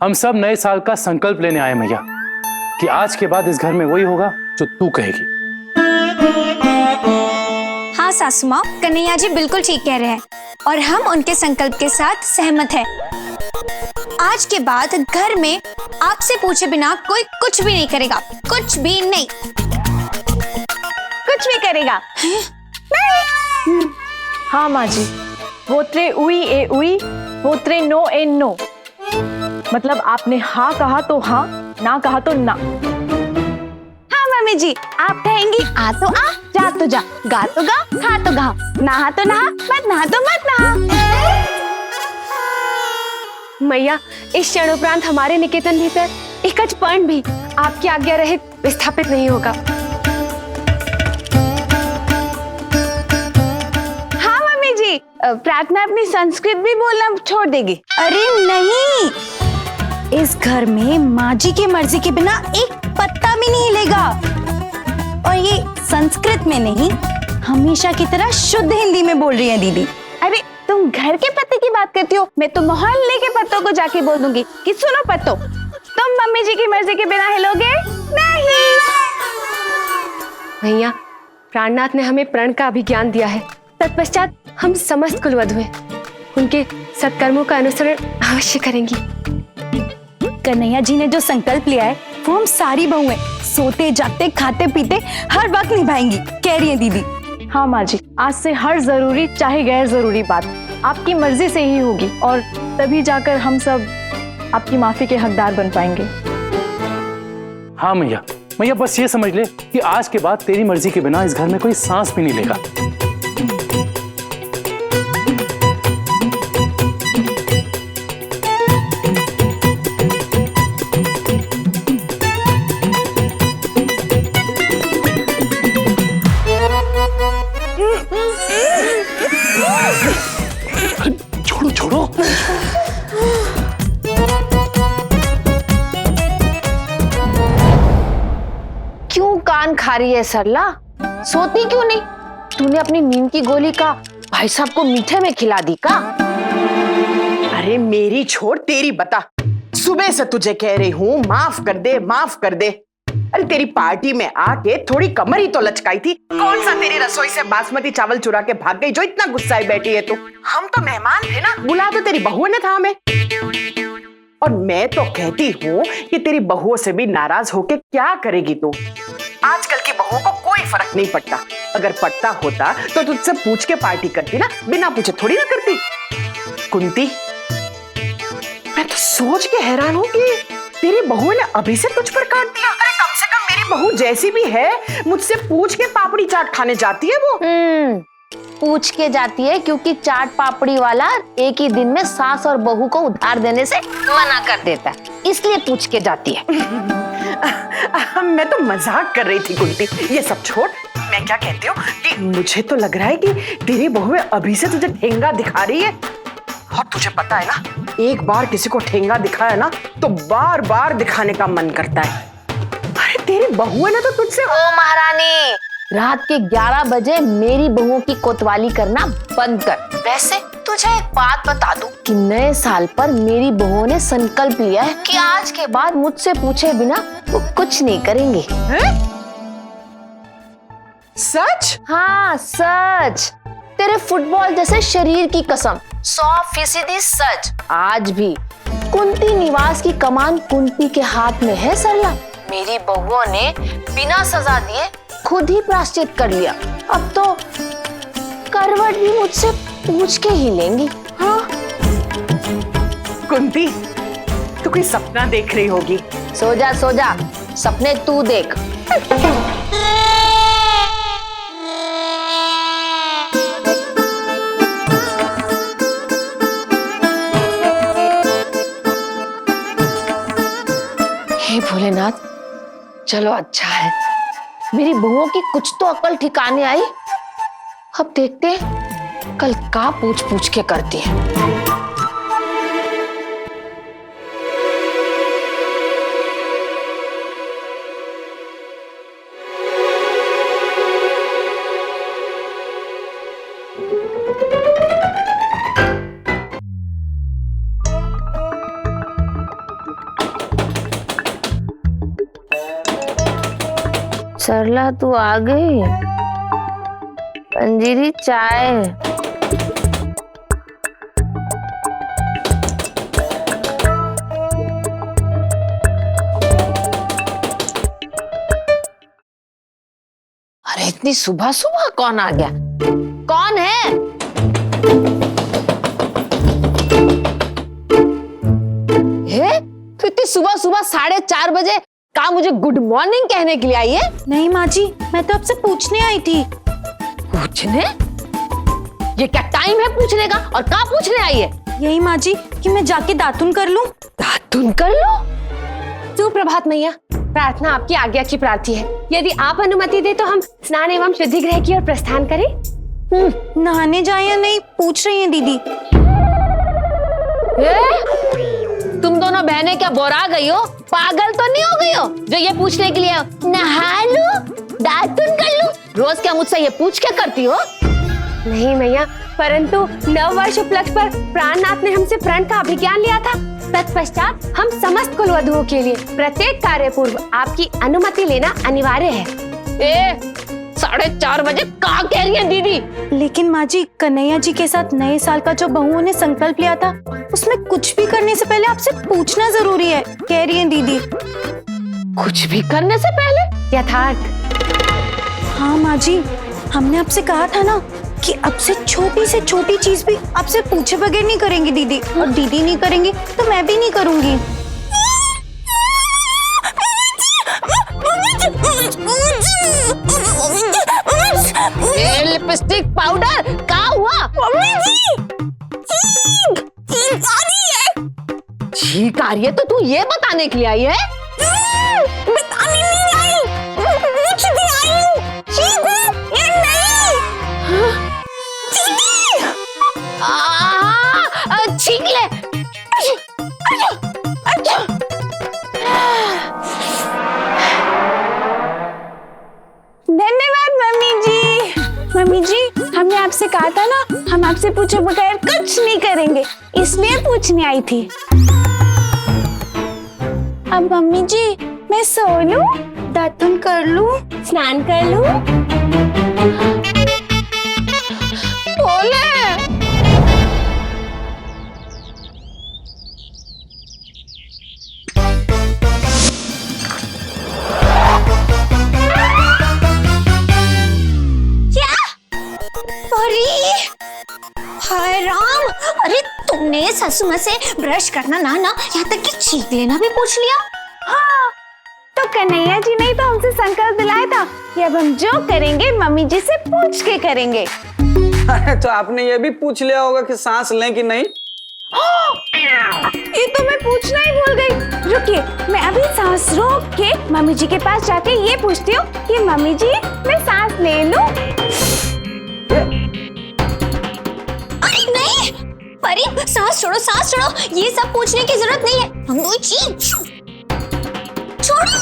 हम सब नए साल का संकल्प लेने आए मैया कि आज के बाद इस घर में वही होगा जो तू कहेगी। हाँ सासू माँ, कन्हैया जी बिल्कुल ठीक कह रहे हैं और हम उनके संकल्प के साथ सहमत हैं। आज के बाद घर में आपसे पूछे बिना कोई कुछ भी नहीं करेगा, कुछ भी नहीं। कुछ भी करेगा नहीं। हाँ माँ जी, वोत्रे उई ए उई, वोत्रे नो ए नो। मतलब आपने हाँ कहा तो हाँ, ना कहा तो ना। हाँ मम्मी जी, आप कहेंगी आ तो आ, जा तो जा, गा तो गा, खा तो खा, नहा तो नहा, मत नहा तो मत नहा। मैया, इस क्षणोपरांत हमारे निकेतन भीतर एक कण भी आपकी आज्ञा रहित विस्थापित नहीं होगा। हाँ मम्मी जी, प्रार्थना अपनी संस्कृत भी बोलना छोड़ देगी। अरे नहीं, इस घर में माँ जी की मर्जी के बिना एक पत्ता भी नहीं हिलेगा। और ये संस्कृत में नहीं, हमेशा की तरह शुद्ध हिंदी में बोल रही है दीदी। अरे तुम घर के पत्ते की बात करती हो, मैं तो मोहल्ले के पत्तों को जाके बोल दूंगी कि सुनो पत्तों, तुम मम्मी जी की मर्जी के बिना हिलोगे नहीं। भैया, प्राणनाथ ने हमें प्रण का अभिज्ञान दिया है। तत्पश्चात हम समस्त कुलवधु हैं, उनके सत्कर्मों का अनुसरण अवश्य करेंगी। कन्हैया जी ने जो संकल्प लिया है वो हम सारी बहुएं सोते जागते खाते पीते हर वक्त निभाएंगी, कह रही है दीदी। हाँ माँ जी, आज से हर जरूरी चाहे गैर जरूरी बात आपकी मर्जी से ही होगी और तभी जाकर हम सब आपकी माफी के हकदार बन पाएंगे। हाँ मैया, मैया बस ये समझ ले कि आज के बाद तेरी मर्जी के बिना इस घर में कोई सांस भी नहीं लेगा। छोड़ो छोड़ो। क्यों कान खा रही है सरला? सोती क्यों नहीं? तूने अपनी नींद की गोली का भाई साहब को मीठे में खिला दी का? अरे मेरी छोड़ तेरी बता, सुबह से तुझे कह रही हूँ माफ कर दे, माफ कर दे। अरे तेरी पार्टी में आके थोड़ी कमर ही तो लचकाई थी। कौन सा तेरी रसोई से बासमती चावल चुरा के भाग गई जो इतना गुस्साई बैठी है तू? हम तो मेहमान थे ना, बुला तो तेरी बहुओं ने था हमें। और मैं तो कहती हूँ कि तेरी बहुओं से भी नाराज होके क्या करेगी तू? आजकल की बहुओं को कोई फर्क नहीं पड़ता। अगर पड़ता होता तो तुझसे पूछ के पार्टी करती ना, बिना पूछे थोड़ी ना करती। कुंती, मैं तो सोच के हैरान हूँ कि तेरी बहू ने अभी से तुझ पर काट दिया। अरे कम से कम मेरी बहू जैसी भी है, मुझसे पूछ के पापड़ी चाट खाने जाती है वो। पूछ के जाती है क्योंकि चाट पापड़ी वाला एक ही दिन में सास और बहू को उधार देने से मना कर देता है, इसलिए पूछ के जाती है। मैं तो मजाक कर रही थी कुंती, ये सब छोड़। मैं क्या कहती हूँ कि मुझे तो लग रहा है कि तेरी बहू अभी से तुझे ठेंगा दिखा रही है। और तुझे पता है ना, एक बार किसी को ठेंगा दिखाया ना तो बार बार दिखाने का मन करता है। अरे तेरी बहू है ना तो तुझसे। ओ महारानी, रात के 11 बजे मेरी बहुओं की कोतवाली करना बंद कर। वैसे तुझे एक बात बता दूं कि नए साल पर मेरी बहुओं ने संकल्प लिया है कि आज के बाद मुझसे पूछे बिना वो कुछ नहीं करेंगे। सच? हाँ सच, तेरे फुटबॉल जैसे शरीर की कसम, 100% सच। आज भी कुंती निवास की कमान कुंती के हाथ में है सरला। मेरी बहुओं ने बिना सजा दिए खुद ही प्रायश्चित कर लिया। अब तो करवट भी मुझसे पूछ के ही लेंगी। हाँ कुंती, तू कोई सपना देख रही होगी। सो जा, सपने तू देख। हे भोलेनाथ, चलो अच्छा है, मेरी बहुओं की कुछ तो अकल ठिकाने आई। अब देखते हैं कल का पूछ पूछ के करती है। सरला तू आ गई। पंजीरी चाय। अरे इतनी सुबह सुबह कौन आ गया? कौन है? तो इतनी सुबह सुबह 4:30 बजे का मुझे गुड मॉर्निंग कहने के लिए आई है? नहीं माँ जी, मैं तो आपसे पूछने आई थी। पूछने? ये क्या टाइम है पूछने का? और कहाँ पूछने आई है? यही माँ जी कि मैं जाके दातुन कर लूं। दातुन कर लो? सुप्रभात मैया, प्रार्थना आपकी आज्ञा की प्रार्थी है। यदि आप अनुमति दे तो हम स्नान एवं शुद्धि गृह की ओर प्रस्थान करें। नहाने जाए या नहीं पूछ रही हैं दीदी। तुम दोनों बहनें क्या बोरा गई हो? पागल तो नहीं हो गई हो जो ये पूछने के लिए नहा लूं, दातुन कर लूं? रोज क्या मुझसे ये पूछ के करती हो? नहीं मैया, परंतु नववर्ष उपलक्ष्य पर प्राणनाथ ने हमसे प्रण का अभिज्ञान लिया था। तत्पश्चात हम समस्त कुलवधुओं के लिए प्रत्येक कार्य पूर्व आपकी अनुमति लेना अनिवार्य है। 4:30 बजे कहाँ कह रही है दीदी? लेकिन माँ जी, कन्हैया जी के साथ नए साल का जो बहुओं ने संकल्प लिया था, उसमें कुछ भी करने से पहले आपसे पूछना जरूरी है, कह रही हैं दीदी। कुछ भी करने से पहले? यथार्थ। हाँ माँ जी, हमने आपसे कहा था ना कि अब से छोटी से छोटी चीज भी आपसे पूछे बगैर नहीं करेंगी दीदी, और दीदी नहीं करेंगी तो मैं भी नहीं करूंगी। ये लिपस्टिक पाउडर क्या हुआ? मम्मी जी, चीख आ रही है। छींक आ रही है तो तू ये बताने के लिए आई है? बताने नहीं आई, पूछने आई हूँ। चीखू या नहीं? छींक ले। धन्यवाद मम्मी जी। मम्मी जी, हमने आपसे कहा था ना, हम आपसे पूछे बगैर कुछ नहीं करेंगे, इसलिए पूछने आई थी। अब मम्मी जी, मैं सो लूं, दातुन कर लूं, स्नान कर लूं? बोले। हाय राम, अरे तुमने सासू माँ से ब्रश करना, नहाना, यहाँ तक कि छींक लेना भी पूछ लिया। हाँ, तो कन्हैया जी ने ही तो हमसे संकल्प दिलाया था कि अब हम जो करेंगे मम्मी जी से पूछ के करेंगे। तो आपने ये भी पूछ लिया होगा कि सांस लें कि नहीं? ये तो मैं पूछना ही भूल गई। रुकिए, मैं अभी सांस रोक के मम्मी जी के पास जाके ये पूछती हूँ कि मम्मी जी, मैं सांस ले लूं? अरे नहीं, परी सांस छोड़ो, सांस छोड़ो, ये सब पूछने की जरूरत नहीं है। हम दो चीज छोड़ो।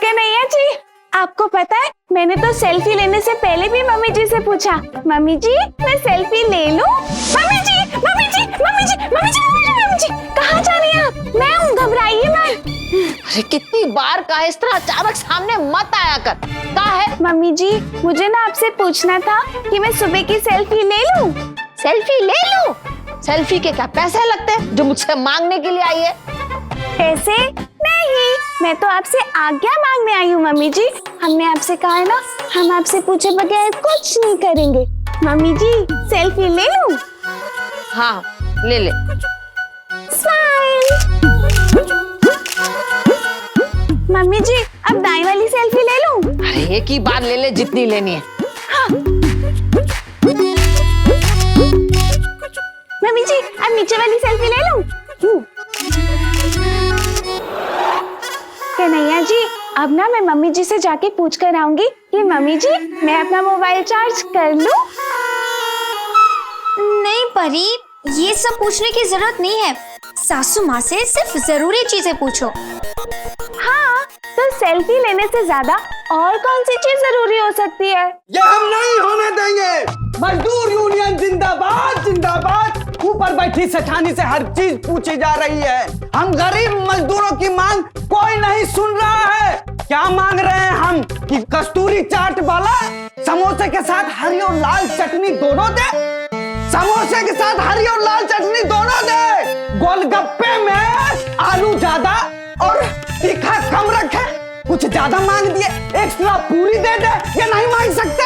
कन्हैया जी, आपको पता है, मैंने तो सेल्फी लेने से पहले भी मम्मी जी से पूछा, मम्मी जी मैं सेल्फी ले लूं? मम्मी जी, मम्मी जी, मम्मी जी, मम्मी जी, मम्मी जी, मम्मी जी, कहाँ जा रही हैं आप? मैं हूँ, घबराइए मत। अरे कितनी बार कहा इस तरह अचानक सामने मत आया कर। कहा है? मम्मी जी, मुझे ना आपसे पूछना था कि मैं सुबह की सेल्फी ले लूं? सेल्फी ले लूं? सेल्फी के क्या पैसे लगते हैं जो मुझसे मांगने के लिए आई है? पैसे नहीं, मैं तो आपसे आज्ञा मांगने आई हूँ मम्मी जी। हमने आपसे कहा है ना, हम आपसे पूछे बगैर कुछ नहीं करेंगे। मम्मी जी, सेल्फी ले लूं? हाँ, ले ले। स्माइल। मम्मी जी, अब दाएं वाली सेल्फी ले लूं? अरे एक ही बार ले ले, जितनी लेनी है। हाँ। मम्मी जी, अब नीचे वाली सेल्फी ले लूं? कन्हैया जी, अब ना मैं मम्मी जी से जाके पूछ कर आऊंगी कि मम्मी जी, मैं अपना मोबाइल चार्ज कर लूं? नहीं परी, ये सब पूछने की जरूरत नहीं है। सासू माँ से सिर्फ जरूरी चीजें पूछो। हाँ, तो सेल्फी लेने से ज्यादा और कौन सी चीज जरूरी हो सकती है? ये हम नहीं होने देंगे। मजदूर यूनियन जिंदाबाद, जिंदाबाद। खूब ऊपर बैठी सेठानी से हर चीज पूछी जा रही है। हम गरीब मजदूरों की मांग कोई नहीं सुन रहा है। क्या मांग रहे हैं हम कि कस्तूरी चाट वाला समोसे के साथ हरी और लाल चटनी दोनों दे, समोसे के साथ हरी और लाल चटनी दोनों दे, गोलगप्पे में आलू ज्यादा और तीखा कम रखे, कुछ ज्यादा मांग दिए एक्स्ट्रा पूरी दे दे, ये नहीं मांग सकते।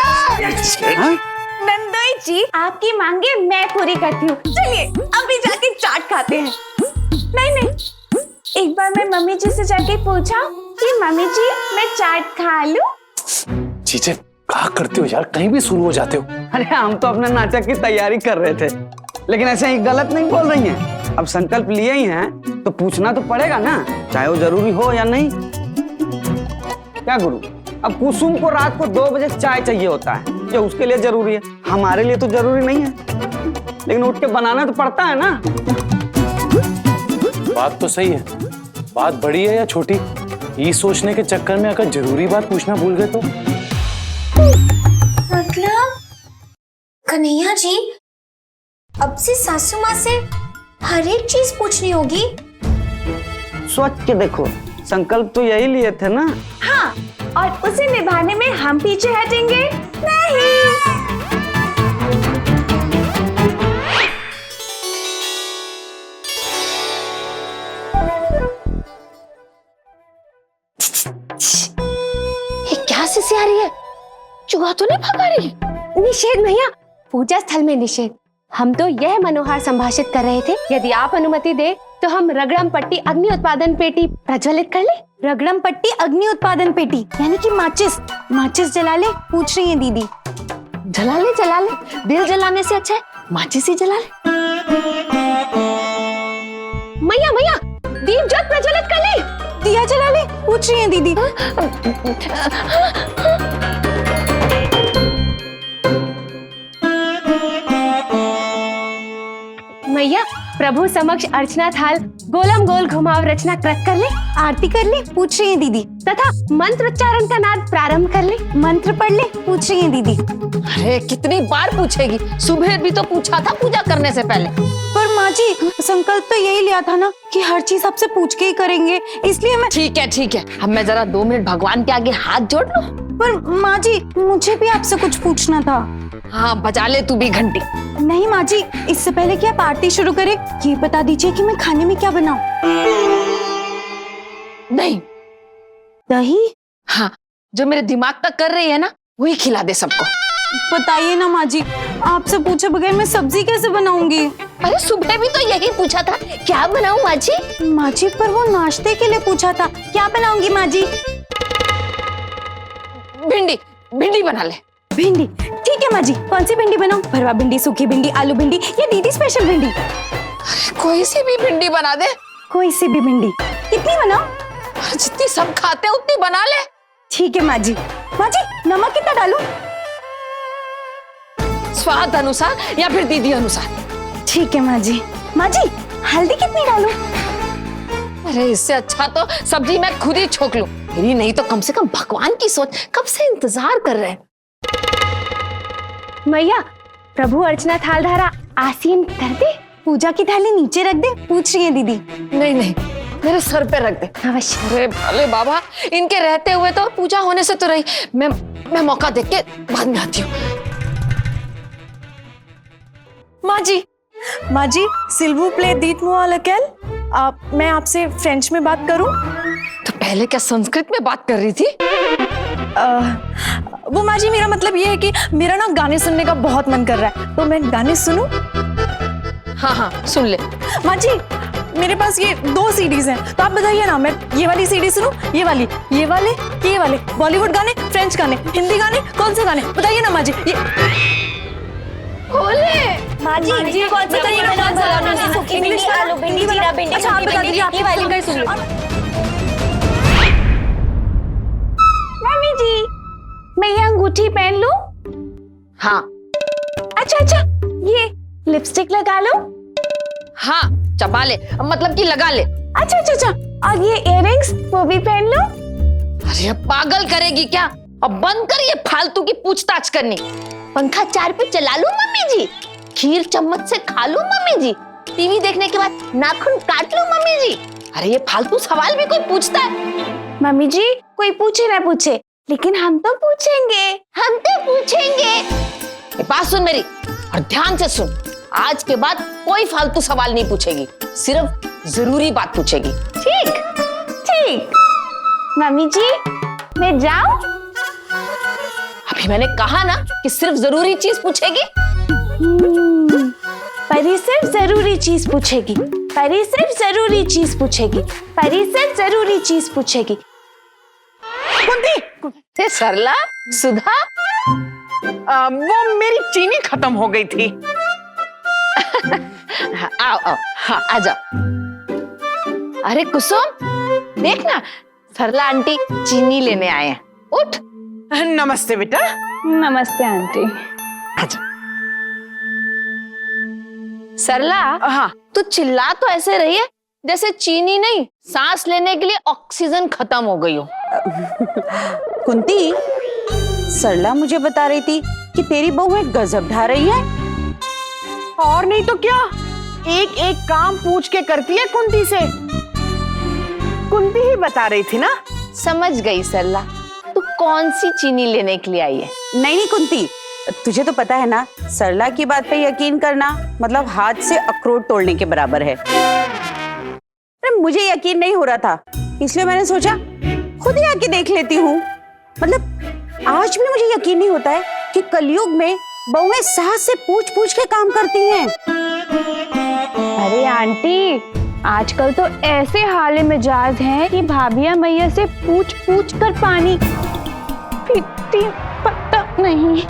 नंदोई जी, आपकी मांगे मैं पूरी करती हूँ। चलिए अभी जाके चाट खाते हैं। नहीं, एक बार मैं मम्मी जी से जाके पूछा कि मम्मी जी मैं चाट खा लूं। चीचे क्या करते हो यार, कहीं भी शुरू हो जाते हो। अरे हम तो अपने नाटक की तैयारी कर रहे थे, लेकिन ऐसे ही गलत नहीं बोल रही हैं। अब संकल्प लिए ही हैं तो पूछना तो पड़ेगा ना, चाहे वो जरूरी हो या नहीं। क्या गुरु, अब कुसुम को रात को 2 बजे चाय चाहिए होता है, ये उसके लिए जरूरी है, हमारे लिए तो जरूरी नहीं है, लेकिन उठ के बनाना तो पड़ता है ना। बात तो सही है, बात बड़ी है या छोटी, ये सोचने के चक्कर में अगर जरूरी बात पूछना भूल गए तो। मतलब कन्हैया जी, अब से सासू माँ से हर एक चीज पूछनी होगी। सोच के देखो, संकल्प तो यही लिए थे ना। हाँ, और उसे निभाने में हम पीछे हटेंगे नहीं। ये क्या सिसी आ रही है? चूहा तो नहीं भगा रही? निषेध भैया, पूजा स्थल में निषेध। हम तो यह मनोहार संभाषित कर रहे थे, यदि आप अनुमति दे तो हम रगड़म पट्टी अग्नि उत्पादन पेटी प्रज्वलित कर ले। रगड़म पट्टी अग्नि उत्पादन पेटी यानी कि माचिस जला ले, पूछ रही है दीदी। जला ले, दिल जलाने से अच्छा है माचिस ही जला ले। मैया दीप ज्योत प्रज्वलित कर ले। दिया जला ले, पूछ रही है दीदी। मैया प्रभु समक्ष अर्चना थाल गोलम गोल घुमाव रचना कृत कर ले। आरती कर ले, पूछ रही है दीदी। तथा मंत्रोच्चारण का नाद प्रारंभ कर ले। मंत्र पढ़ ले, पूछ रही है दीदी। अरे कितनी बार पूछेगी, सुबह भी तो पूछा था पूजा करने से पहले। पर माँ जी, संकल्प तो यही लिया था ना कि हर चीज आपसे पूछ के ही करेंगे, इसलिए मैं। ठीक है, अब मैं जरा 2 मिनट भगवान के आगे हाथ जोड़ लूं। पर माँ जी, मुझे भी आपसे कुछ पूछना था। हाँ, बजा ले तू भी घंटी। नहीं माँ जी, इससे पहले कि आप आरती शुरू करें, ये बता दीजिए कि मैं खाने में क्या बनाऊं। नहीं, दही? हाँ, जो मेरे दिमाग तक कर रही है ना, वही खिला दे सबको। बताइए ना माँ जी, आपसे पूछे बगैर मैं सब्जी कैसे बनाऊंगी? अरे सुबह भी तो यही पूछा था, क्या बनाऊं माँ जी? माँ जी, पर वो नाश्ते के लिए पूछा था, क्या बनाऊंगी माँ जी? भिंडी बना ले। भिंडी? ठीक है माँ जी। कौन सी भिंडी बनाऊं? भरवा भिंडी, सूखी भिंडी, आलू भिंडी या दीदी स्पेशल भिंडी? कोई सी भी भिंडी बना दे। कोई सी भी भिंडी। कितनी बनाऊं? जितनी सब खाते हैं उतनी बना ले। ठीक है माँ जी। माँ जी, नमक कितना डालूं? स्वाद अनुसार या फिर दीदी अनुसार। ठीक है माँ जी। माँ जी, हल्दी कितनी डालूं? अरे इससे अच्छा तो सब्जी मैं खुद ही छोक लूं। मेरी नहीं तो कम से कम भगवान की सोच, कब से इंतजार कर रहे हैं। मैया प्रभु अर्चना थाल धारा आसीन कर दे। पूजा की थाली नीचे रख दे, पूछ रही है दीदी। नहीं, मेरे सर पे रख दे। अवश्य। अरे भले बाबा, इनके रहते हुए तो पूजा होने से तो रही। मैं मौका देख के बाद में आती हूँ। माँ जी, सिल्वू प्ले दीत मुआ लकेल, मैं आपसे फ्रेंच में बात करूं? तो पहले क्या संस्कृत में बात कर रही थी? वो माँ जी, मेरा मतलब ये है कि मेरा ना गाने सुनने का बहुत मन कर रहा है, तो मैं गाने सुनूं? हाँ, सुन ले। माँ जी, मेरे पास ये 2 सीडीज हैं, तो आप बताइए ना, मैं ये वाली सीडी सुनूं, ये वाले, बॉलीवुड गाने, फ्रेंच गाने, हिंदी गाने, कौन से गाने बताइए ना माँ जी। माँ जी, कौन सी भिंडी बनाऊं? सूखी भिंडी, आलू भिंडी, जीरा भिंडी, अच्छा, आप बता दीजिए, आप ये वाली सुन लो। मम्मी जी, मैं ये अंगूठी पहन लूं? हाँ। अच्छा, ये लिपस्टिक लगा लूं? हाँ, चबा ले, मतलब कि लगा ले। अच्छा, और ये इयररिंग्स वो भी पहन लूं? अरे पागल करेगी क्या? अब बंद कर ये फालतू की पूछताछ करनी। पंखा 4 पे चला लूं मम्मी जी? खीर चम्मच से खा लूं मम्मी जी? टीवी देखने के बाद नाखून काट लूं मम्मी जी? अरे ये फालतू सवाल भी कोई पूछता है? मम्मी जी कोई पूछे ना पूछे, लेकिन हम तो पूछेंगे। हम तो पूछेंगे। ये बात सुन मेरी और ध्यान से सुन। आज के बाद कोई फालतू सवाल नहीं पूछेगी, सिर्फ जरूरी बात पूछेगी। ठीक? ठीक। मम्मी जी मैं जाऊं? अभी मैंने कहा ना कि सिर्फ जरूरी चीज पूछेगी। परी सिर्फ जरूरी चीज पूछेगी, परी सिर्फ जरूरी चीज पूछेगी, परी सिर्फ जरूरी चीज पूछेगी। कुंती, सरला, सुधा, वो मेरी चीनी खत्म हो गई थी। आओ आओ, हाँ आ जाओ। अरे कुसुम देख ना, सरला आंटी चीनी लेने आए हैं। उठ। नमस्ते बेटा। नमस्ते आंटी। आजा। सरला, हाँ तू चिल्ला तो ऐसे रही है जैसे चीनी नहीं, सांस लेने के लिए ऑक्सीजन खत्म हो गई हो। कुंती, सरला मुझे बता रही थी कि तेरी बहू एक गजब ढा रही है। और नहीं तो क्या, एक एक काम पूछ के करती है कुंती से। कुंती ही बता रही थी ना। समझ गई सरला, तू कौन सी चीनी लेने के लिए आई है? नहीं कुंती, तुझे तो पता है ना, सरला की बात पे यकीन करना मतलब हाथ से अखरोट तोड़ने के बराबर है। अरे मुझे यकीन नहीं हो रहा था, इसलिए मैंने सोचा खुद ही आके देख लेती हूँ। मतलब आज भी मुझे यकीन नहीं होता है कि कलयुग में बहुएं सास से पूछ पूछ के काम करती हैं। अरे आंटी, आजकल तो ऐसे हाले मिजाज हैं कि भाभियां मैया से पूछ पूछ कर पानी पीती, पता नहीं।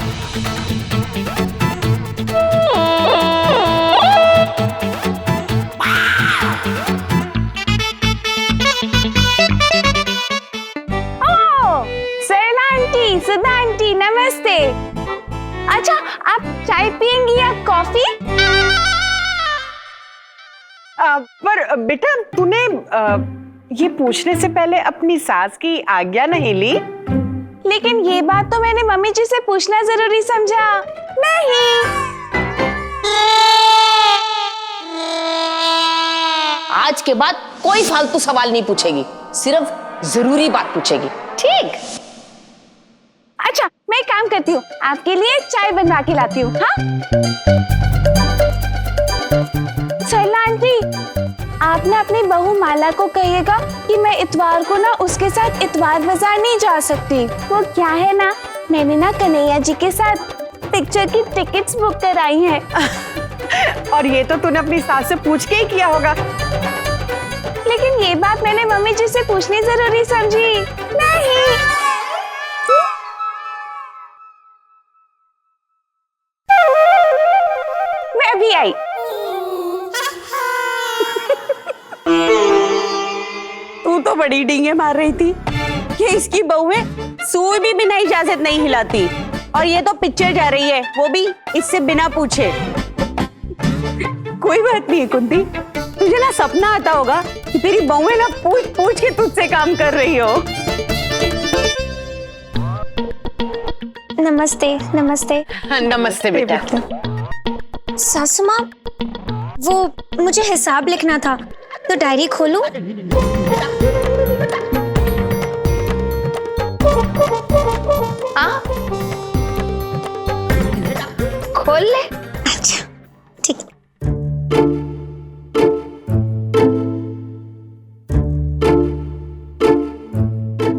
सरला आंटी, सुधा आंटी नमस्ते। अच्छा आप चाय पियेंगी या कॉफी? पर बेटा तूने ये पूछने से पहले अपनी सास की आज्ञा नहीं ली? लेकिन ये बात तो मैंने मम्मी जी से पूछना जरूरी समझा। नहीं। आज के बाद कोई फालतू सवाल नहीं पूछेगी, सिर्फ जरूरी बात पूछेगी। ठीक? अच्छा मैं एक काम करती हूँ, आपके लिए चाय बनवा के लाती हूँ। हाँ सरला आंटी, आप ना अपनी बहू माला को कहिएगा कि मैं इतवार को ना उसके साथ इतवार बाजार नहीं जा सकती। वो क्या है ना, मैंने ना कन्हैया जी के साथ पिक्चर की टिकट्स बुक कराई हैं। और ये तो तूने अपनी सास से पूछ के ही किया होगा। लेकिन ये बात मैंने मम्मी जी से पूछनी जरूरी समझी। नहीं। मैं अभी आई। तू तो बड़ी डींगे मार रही थी कि इसकी बहुएं सुई भी बिना इजाजत नहीं हिलाती, और ये तो पिक्चर जा रही है, वो भी इससे बिना पूछे। कोई बात नहीं कुंती, तुझे ना सपना आता होगा कि तेरी बहुएं ना पूछ पूछ के तुझसे काम कर रही हो। नमस्ते। नमस्ते। नमस्ते बेटा। सासू माँ, वो मुझे हिसाब लिखना था, तो डायरी खोलूं? खोल ले। अच्छा ठीक।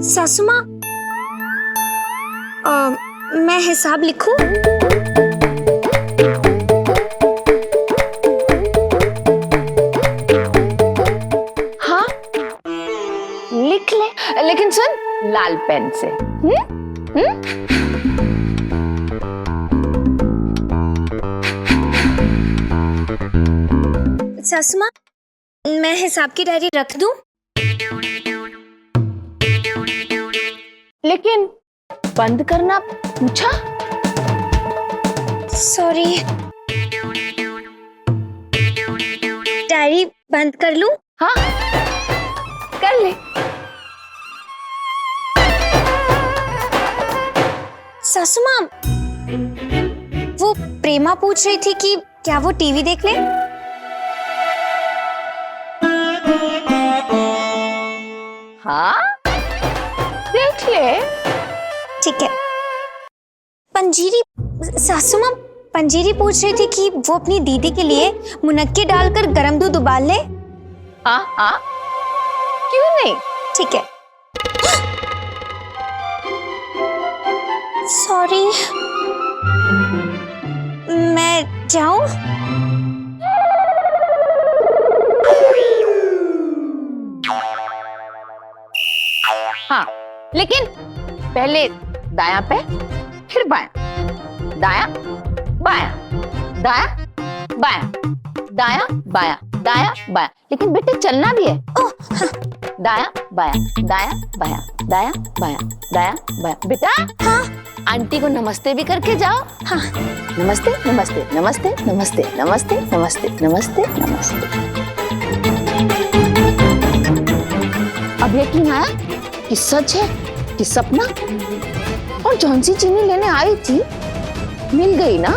सासू माँ, मैं हिसाब लिखूं? हाँ लिख ले, लेकिन सुन लाल पेन से। सासू माँ, मैं हिसाब की डायरी रख दूं? लेकिन बंद करना पूछा? सॉरी। डायरी बंद कर लूं? हाँ कर ले। सासू माँ, वो प्रेमा पूछ रही थी कि क्या वो टीवी देख ले? हाँ देख ले। ठीक है। पंजीरी, सासू माँ पंजीरी पूछ रही थी कि वो अपनी दीदी के लिए मुनक्के डालकर गरम दूध उबाल ले। हाँ क्यों नहीं। ठीक है। सॉरी, मैं जाऊं? हाँ लेकिन पहले दायां पे फिर बायां, दायां बायां, दायां बायां, दायां बायां, दायां बायां। लेकिन बेटे चलना भी है। दायां बायां, दायां बायां, दायां बायां, दायां बायां। बेटा हाँ आंटी को नमस्ते भी करके जाओ। हाँ नमस्ते नमस्ते नमस्ते नमस्ते नमस्ते नमस्ते नमस्ते नमस्ते। अब यकीन आया कि सच है कि सपना? और जौन सी चीनी लेने आई थी मिल गई ना?